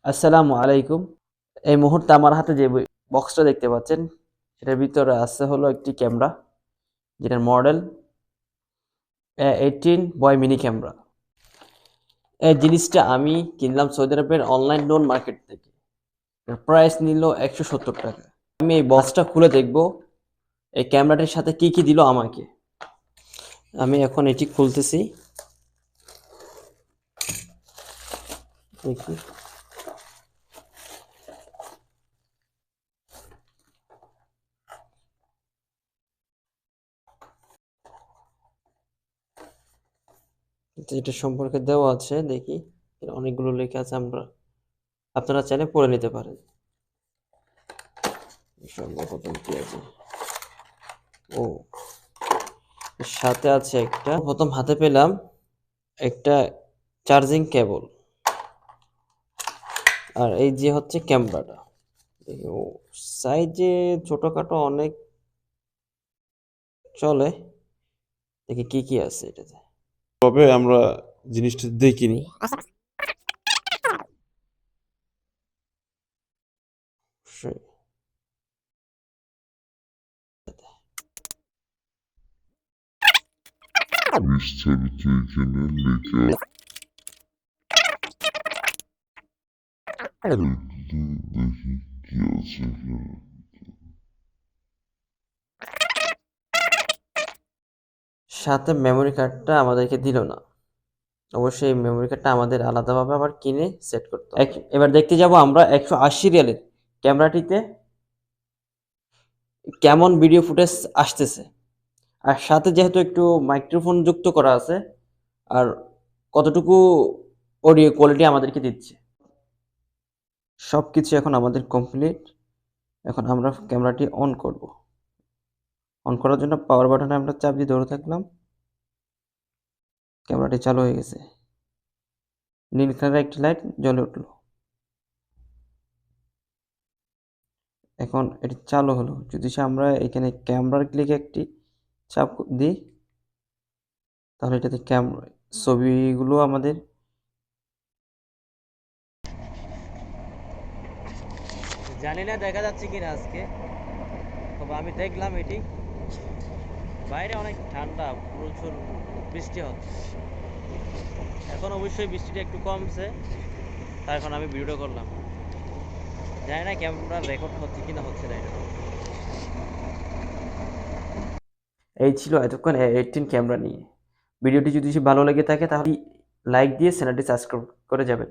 আসসালামু আলাইকুম। এই মুহূর্তে আমার হাতে যে বক্সটা দেখতে পাচ্ছেন, সেটার ভিতরে আছে হলো একটি ক্যামেরা, যেটার মডেল A18 বয় মিনি ক্যামেরা। এই জিনিসটা আমি কিনলাম সৌদি আরবের অনলাইন লোন মার্কেট থেকে। এর প্রাইস নিল ১৭০ টাকা। আমি এই বক্সটা খুলে দেখব এই ক্যামেরাটির সাথে কি কি দিল আমাকে। আমি এখন এটি খুলতেছি। দেখি। এটা সম্পর্কে দেওয়া আছে, দেখি। অনেকগুলো লেখা আছে, আপনারা চাইলে পড়ে নিতে পারেন। সর্বপ্রথম কি আছে? ও, সাথে আছে একটা, প্রথম হাতে পেলাম একটা চার্জিং কেবল, আর এই যে হচ্ছে ক্যামেরাটা। ও সাইজে ছোটখাটো অনেক, চলে। দেখি কি কি আছে এটাতে। তবে আমরা জিনিসটা দেখিনি। অবশ্যই। বিস্তারিত এখানে লেখা দেখি কি আছে এখানে। সাথে মেমোরি কার্ডটা আমাদেরকে দিল না। অবশ্যই এই মেমোরি কার্ডটা আমাদের আলাদাভাবে আবার কিনে সেট করতে হবে। এবার দেখতে যাব আমরা 180 রিয়ালের ক্যামেরাটিতে কেমন ভিডিও ফুটেজ আসতেছে, আর সাথে যেহেতু একটু মাইক্রোফোন যুক্ত করা আছে, আর কতটুকু অডিও কোয়ালিটি আমাদেরকে দিচ্ছে। সবকিছু এখন আমাদের কমপ্লিট। এখন আমরা ক্যামেরাটি অন করব। অন করার জন্য পাওয়ার বাটনে আমরা চাপ দিয়ে ধরে থাকলাম। ক্যামেরাটি চালু হয়ে গেছে। নীল কালারের একটি লাইট জ্বলে উঠল। এখন এটি চালু হলো। যদি আমরা এখানে ক্যামেরার ক্লিকে একটি চাপ দিই, তাহলে এটাতে ছবিগুলো আমাদের জানি না দেখা যাচ্ছে কিনা আজকে, তবে আমি দেখলাম এটি। বাইরে অনেক ঠান্ডা, প্রচুর বৃষ্টি হচ্ছে। এখন অবশ্যই বৃষ্টিটা একটু কমছে, তার এখন আমি ভিডিও করলাম। জানি না ক্যামেরা রেকর্ড হচ্ছে কিনা, হচ্ছে না এটা। এই ছিল এতক্ষণ A18 ক্যামেরা নিয়ে। ভিডিওটি যদি ভালো লেগে থাকে তাহলে লাইক দিয়ে চ্যানেলটি সাবস্ক্রাইব করে যাবেন।